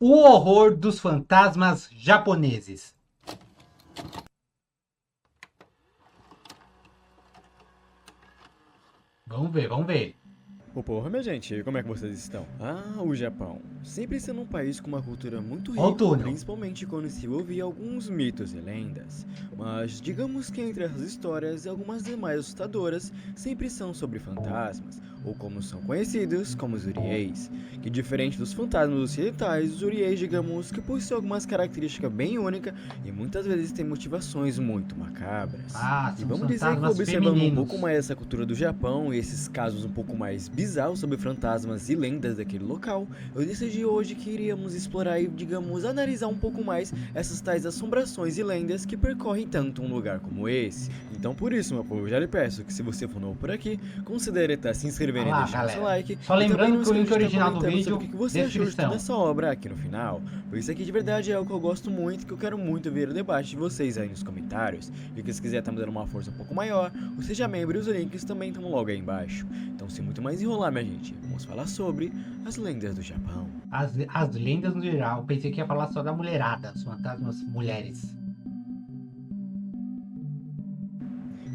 O horror dos fantasmas japoneses. Vamos ver, vamos ver. Ô porra, minha gente, como é que vocês estão? Ah, o Japão. Sempre sendo um país com uma cultura muito Olha o rica, túnel. principalmente quando se ouve alguns mitos e lendas. Mas digamos que entre essas histórias e algumas demais assustadoras, sempre são sobre fantasmas, ou como são conhecidos, como os Urieis. Que diferente dos fantasmas ocidentais, os Urieis digamos que possuem algumas características bem únicas e muitas vezes têm motivações muito macabras. Ah, E são os vamos dizer que fantasmas observando um pouco femininos. mais essa cultura do Japão e esses casos um pouco mais bizarros sobre fantasmas e lendas daquele local, eu decidi hoje que iríamos explorar e, digamos, analisar um pouco mais essas tais assombrações e lendas que percorrem tanto um lugar como esse. Então por isso, meu povo, já lhe peço que se você for novo por aqui, considere estar se Olha inscrevendo e lá, deixando seu galera. like, Só e também lembrando não que o esqueça link de estar original do comentando sobre o vídeo, que você achou de toda descrição. essa obra aqui no final, pois isso aqui de verdade é algo que eu gosto muito e que eu quero muito ver o debate de vocês aí nos comentários, e que se quiser estar me dando uma força um pouco maior, ou seja membro e os links também estão logo aí embaixo. Então sem muito mais enrolar, minha gente, vamos falar sobre as lendas do Japão. As lendas no geral. Pensei que ia falar só da mulherada, os fantasmas mulheres.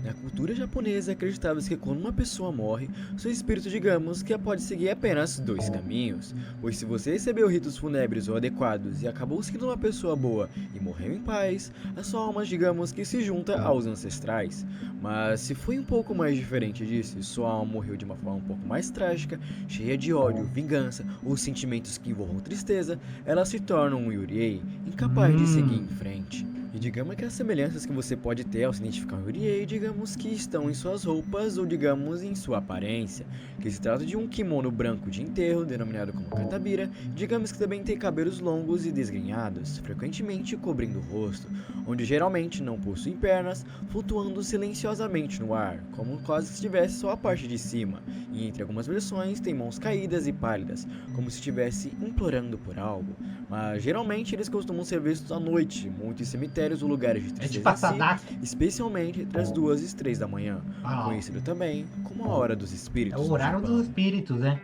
Na cultura japonesa, acreditava-se que quando uma pessoa morre, seu espírito, digamos, que pode seguir apenas dois caminhos. Pois se você recebeu ritos fúnebres ou adequados e acabou sendo uma pessoa boa e morreu em paz, a sua alma, digamos, que se junta aos ancestrais. Mas se foi um pouco mais diferente disso e sua alma morreu de uma forma um pouco mais trágica, cheia de ódio, vingança ou sentimentos que envolvam tristeza, ela se torna um Yuriei, incapaz de seguir em Hum. frente. E digamos que as semelhanças que você pode ter ao se identificar um Yuriei, digamos que estão em suas roupas ou digamos em sua aparência, que se trata de um kimono branco de enterro, denominado como katabira, digamos que também tem cabelos longos e desgrenhados, frequentemente cobrindo o rosto, onde geralmente não possuem pernas, flutuando silenciosamente no ar, como quase se estivesse só a parte de cima, e entre algumas versões tem mãos caídas e pálidas, como se estivesse implorando por algo, mas geralmente eles costumam ser vistos à noite, muito em cemitérios ou lugares de É de tristeza em si, Passadaki. especialmente entre as 2 e as 3 da manhã, Ah, conhecido também como a Hora dos é o Espíritos no horário dos Japão. espíritos, né?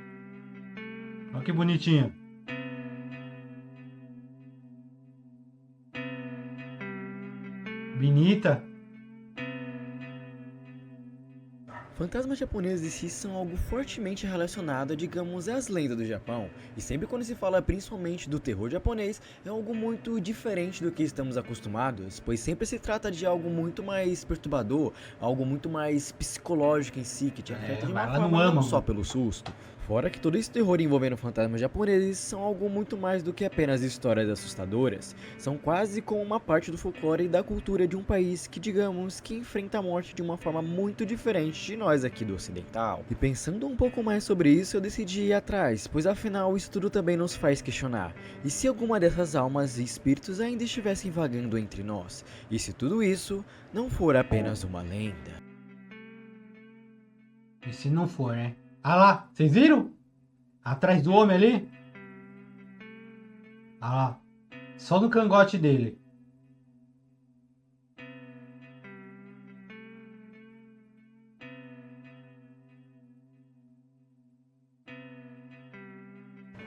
Olha que bonitinho. Bonita. Fantasmas japoneses em si são algo fortemente relacionado, digamos, às lendas do Japão, e sempre quando se fala principalmente do terror japonês, é algo muito diferente do que estamos acostumados, pois sempre se trata de algo muito mais perturbador, algo muito mais psicológico em si, que te afeta É, de vai uma lá no forma não só âmago. pelo susto. Fora que todo esse terror envolvendo fantasmas japoneses são algo muito mais do que apenas histórias assustadoras, são quase como uma parte do folclore e da cultura de um país que, digamos, que enfrenta a morte de uma forma muito diferente de nós aqui do ocidental. E pensando um pouco mais sobre isso, eu decidi ir atrás, pois afinal isso tudo também nos faz questionar. E se alguma dessas almas e espíritos ainda estivessem vagando entre nós? E se tudo isso não for apenas uma lenda? E se não for, né? Ah lá, vocês viram? Atrás do homem ali? Ah lá. Só no cangote dele.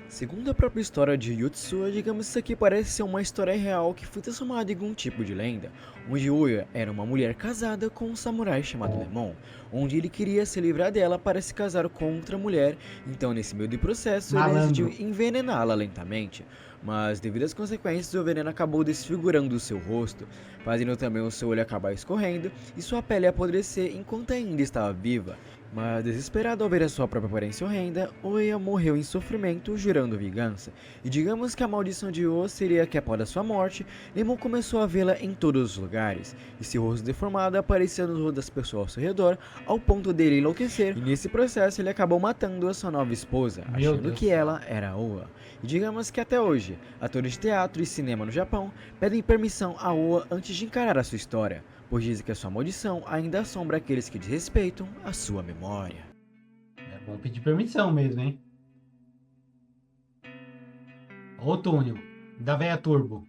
Segundo a própria história de Yutsuya, digamos que isso aqui parece ser uma história real que foi transformada em algum tipo de lenda, onde Uya era uma mulher casada com um samurai chamado Lemon, onde ele queria se livrar dela para se casar com outra mulher, então nesse meio do processo ele decidiu Malandro. envenená-la lentamente, mas devido às consequências o veneno acabou desfigurando o seu rosto, fazendo também o seu olho acabar escorrendo e sua pele apodrecer enquanto ainda estava viva. Mas desesperado ao ver a sua própria aparência horrenda, Oya morreu em sofrimento, jurando vingança. E digamos que a maldição de O seria que após a sua morte, Lemon começou a vê-la em todos os lugares, e seu rosto deformado aparecia nos rostos das pessoas ao seu redor, ao ponto dele enlouquecer, e nesse processo ele acabou matando a sua nova esposa, Meu achando Deus do que céu. ela era Oa. E digamos que até hoje, atores de teatro e cinema no Japão pedem permissão a Oa antes de encarar a sua história, pois dizem que a sua maldição ainda assombra aqueles que desrespeitam a sua memória. É bom pedir permissão mesmo, hein? Ô túnel. Da véia turbo.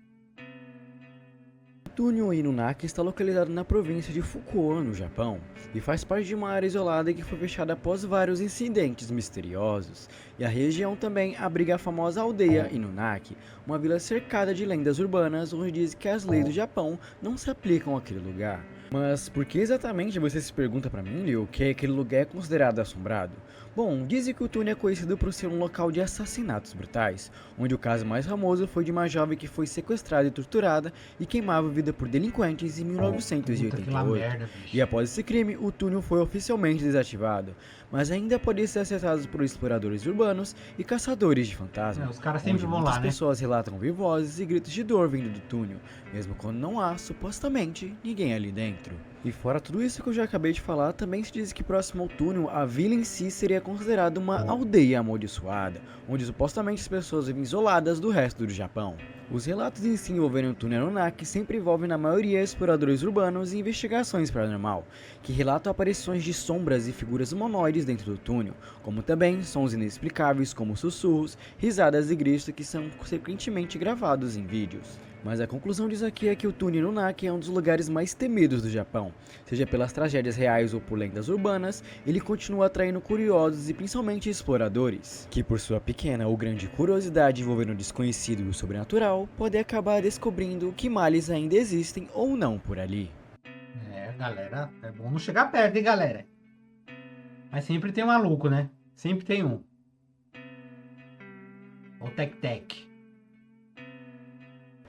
túnel Inunaki está localizado na província de Fukuoka, no Japão, e faz parte de uma área isolada que foi fechada após vários incidentes misteriosos. E a região também abriga a famosa aldeia Inunaki, uma vila cercada de lendas urbanas onde diz que as leis do Japão não se aplicam àquele lugar. Mas por que exatamente você se pergunta pra mim, Liu, que aquele lugar é considerado assombrado? Bom, dizem que o túnel é conhecido por ser um local de assassinatos brutais, onde o caso mais famoso foi de uma jovem que foi sequestrada e torturada e queimava a vida por delinquentes em Puta, que 1988. merda, bicho. E após esse crime, o túnel foi oficialmente desativado, mas ainda pode ser acessado por exploradores urbanos e caçadores de fantasmas. Os caras sempre onde vão muitas lá, né? pessoas relatam ouvir vozes e gritos de dor vindo do túnel, mesmo quando não há, supostamente, ninguém ali dentro. E fora tudo isso que eu já acabei de falar, também se diz que próximo ao túnel, a vila em si seria considerada uma aldeia amaldiçoada, onde supostamente as pessoas vivem isoladas do resto do Japão. Os relatos em si envolvendo o túnel Inunaki sempre envolvem na maioria exploradores urbanos e investigações paranormal, que relatam aparições de sombras e figuras humanoides dentro do túnel, como também sons inexplicáveis como sussurros, risadas e gritos que são frequentemente gravados em vídeos. Mas a conclusão disso aqui é que o túnel Inunaki é um dos lugares mais temidos do Japão. Seja pelas tragédias reais ou por lendas urbanas, ele continua atraindo curiosos e principalmente exploradores, que por sua pequena ou grande curiosidade envolvendo o desconhecido e o sobrenatural, podem acabar descobrindo que males ainda existem ou não por ali. Galera, é bom não chegar perto, hein, galera? Mas sempre tem um maluco, né? Sempre tem um. O Tec-Tec.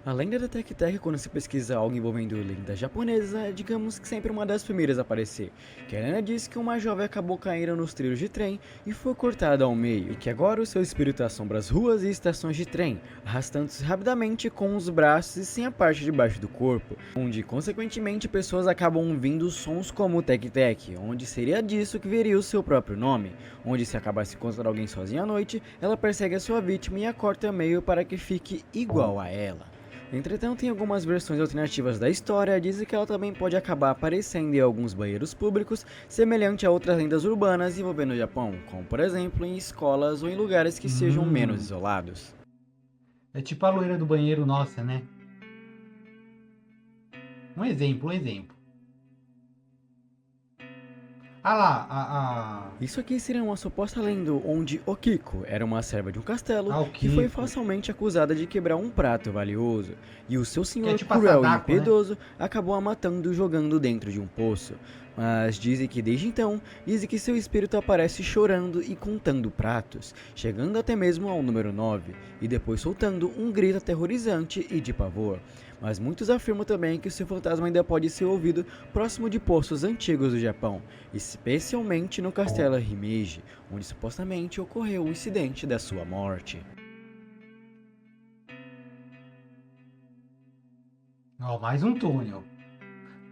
A lenda da Tec-Tec, quando se pesquisa algo envolvendo lenda japonesa, é digamos que sempre uma das primeiras a aparecer. Que a lenda diz que uma jovem acabou caindo nos trilhos de trem e foi cortada ao meio, e que agora o seu espírito assombra as ruas e estações de trem, arrastando-se rapidamente com os braços e sem a parte de baixo do corpo, onde consequentemente pessoas acabam ouvindo sons como o Tec-Tec, onde seria disso que viria o seu próprio nome, onde se acabasse encontrando alguém sozinha à noite, ela persegue a sua vítima e a corta ao meio para que fique igual a ela. Entretanto, em algumas versões alternativas da história, dizem que ela também pode acabar aparecendo em alguns banheiros públicos, semelhante a outras lendas urbanas envolvendo o Japão, como por exemplo em escolas ou em lugares que sejam menos isolados. É tipo a loira do banheiro nossa, né? Um exemplo. Ah lá, Isso aqui seria uma suposta lenda onde Okiko era uma serva de um castelo que Okiko. foi falsamente acusada de quebrar um prato valioso, e o seu senhor tipo a cruel e Sadako, impiedoso acabou a matando jogando dentro de um poço. Mas dizem que desde então, seu espírito aparece chorando e contando pratos, chegando até mesmo ao número 9, e depois soltando um grito aterrorizante e de pavor. Mas muitos afirmam também que o seu fantasma ainda pode ser ouvido próximo de poços antigos do Japão, especialmente no castelo Himeji, onde supostamente ocorreu o incidente da sua morte. Ó, mais um túnel.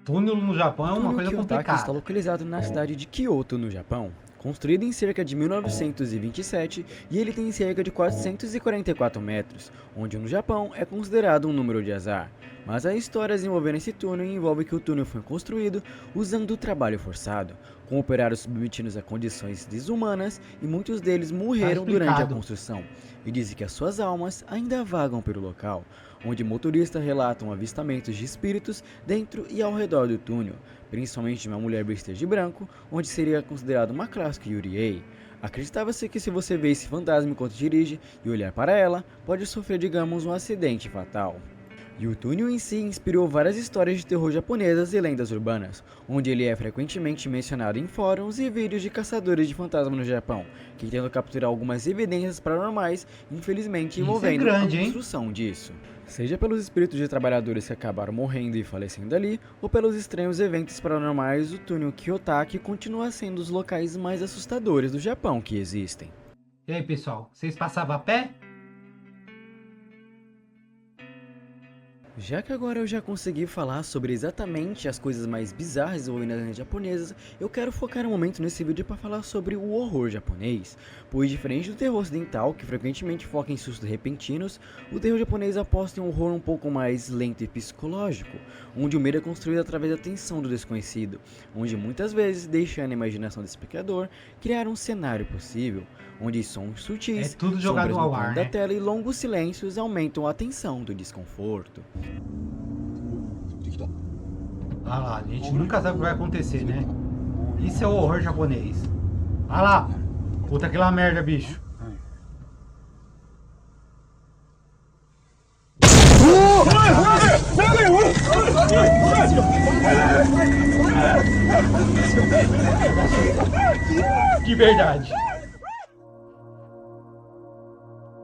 Túnel no Japão é uma coisa complicada. Está localizado na cidade de Kyoto, no Japão. Construído em cerca de 1927 e ele tem cerca de 444 metros, onde no Japão é considerado um número de azar. Mas há histórias envolvendo esse túnel e envolve que o túnel foi construído usando o trabalho forçado, com operários submetidos a condições desumanas e muitos deles morreram durante a construção. E dizem que as suas almas ainda vagam pelo local, onde motoristas relatam avistamentos de espíritos dentro e ao redor do túnel, principalmente de uma mulher vestida de branco, onde seria considerado uma clássica Yuriei. Acreditava-se que se você vê esse fantasma enquanto dirige e olhar para ela, pode sofrer, digamos, um acidente fatal. E o túnel em si inspirou várias histórias de terror japonesas e lendas urbanas, onde ele é frequentemente mencionado em fóruns e vídeos de caçadores de fantasmas no Japão, que tentam capturar algumas evidências paranormais, infelizmente envolvendo a construção disso. Seja pelos espíritos de trabalhadores que acabaram morrendo e falecendo ali, ou pelos estranhos eventos paranormais, o túnel Kiyotaki continua sendo os locais mais assustadores do Japão que existem. E aí, pessoal, vocês passavam a pé? Já que agora eu já consegui falar sobre exatamente as coisas mais bizarras envolvendo as lendas japonesas, eu quero focar um momento nesse vídeo para falar sobre o horror japonês, pois diferente do terror ocidental, que frequentemente foca em sustos repentinos, o terror japonês aposta em um horror um pouco mais lento e psicológico, onde o medo é construído através da tensão do desconhecido, onde muitas vezes deixa na imaginação do espectador criar um cenário possível, onde sons sutis, tudo jogado ao ar, da tela e longos silêncios aumentam a tensão do desconforto. Olha lá, a gente nunca sabe o que vai acontecer, né? Isso é o horror japonês. Olha lá. Puta aquela merda, bicho. De verdade.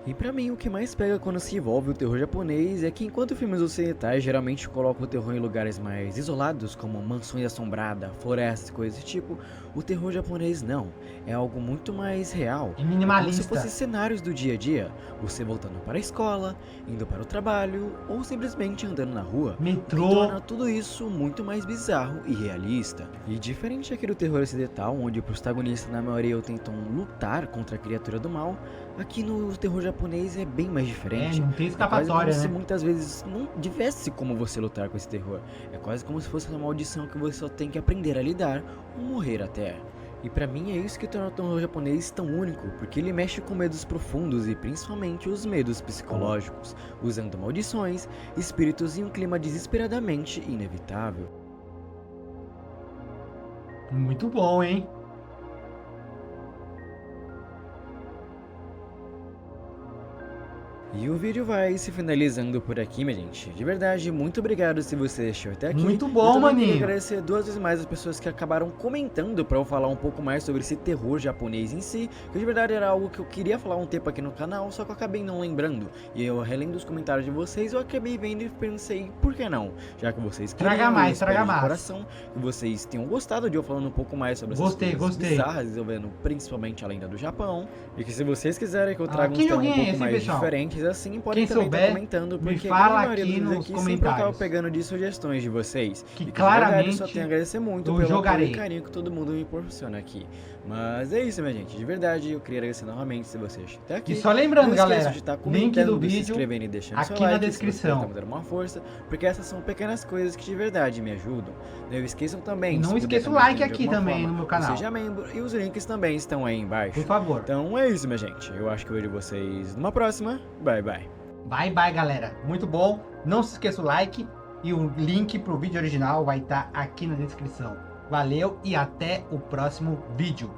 E pra mim, o que mais pega quando se envolve o terror japonês é que enquanto filmes ocidentais geralmente colocam o terror em lugares mais isolados, como mansões assombradas, florestas e coisas desse tipo, o terror japonês não. É algo muito mais real. E É como se minimalista. fossem cenários do dia a dia, você voltando para a escola, indo para o trabalho ou simplesmente andando na rua. O que Metrô. torna tudo isso muito mais bizarro e realista. E diferente aqui do terror ocidental, onde os protagonistas na maioria tentam lutar contra a criatura do mal, aqui no terror japonês é bem mais diferente. Não tem É quase escapatória, como se né? muitas vezes não tivesse como você lutar com esse terror. É quase como se fosse uma maldição que você só tem que aprender a lidar ou morrer até. E pra mim é isso que torna o terror japonês tão único, porque ele mexe com medos profundos e principalmente os medos psicológicos, usando maldições, espíritos e um clima desesperadamente inevitável. Muito bom, hein? E o vídeo vai se finalizando por aqui, minha gente. De verdade, muito obrigado se você assistiu até aqui. Muito Eu bom, também queria maninho. agradecer duas vezes mais as pessoas que acabaram comentando pra eu falar um pouco mais sobre esse terror japonês em si, que de verdade era algo que eu queria falar um tempo aqui no canal, só que eu acabei não lembrando. E eu relendo os comentários de vocês, eu acabei vendo e pensei, por que não? Já que vocês queriam, Traga mais, eu espero traga de mais. coração que vocês tenham gostado de eu falando um pouco mais sobre essas Gostei, coisas gostei. bizarras, resolvendo principalmente a lenda do Japão. E que se vocês quiserem que eu Ah, traga que uns temas um joguinho é pouco esse, mais pessoal? diferentes assim, podem Quem também estar souber, comentando, me porque fala a maioria aqui dos nos aqui sempre eu acabo comentários. pegando de sugestões de vocês. Que E de verdade claramente só tenho a agradecer muito eu pelo apoio jogarei. e carinho que todo mundo me proporciona aqui. Mas é isso, minha gente. De verdade, eu queria agradecer novamente se você assistiu até aqui. E só lembrando, Não esqueça galera, de estar link comentando, do de se vídeo inscrevendo e deixando seu aqui na like, descrição. se você tá me dando uma força, porque essas são pequenas coisas que de verdade me ajudam. Não esqueçam também, E não se puder esqueça o também like ajudar de aqui alguma também forma, no meu canal. seja membro, e os links também estão aí embaixo. Por favor. Então é isso, minha gente. Eu acho que eu vejo vocês numa próxima. Bye, bye. Bye, bye, galera. Muito bom. Não se esqueça o like e o link pro vídeo original vai estar aqui na descrição. Valeu e até o próximo vídeo.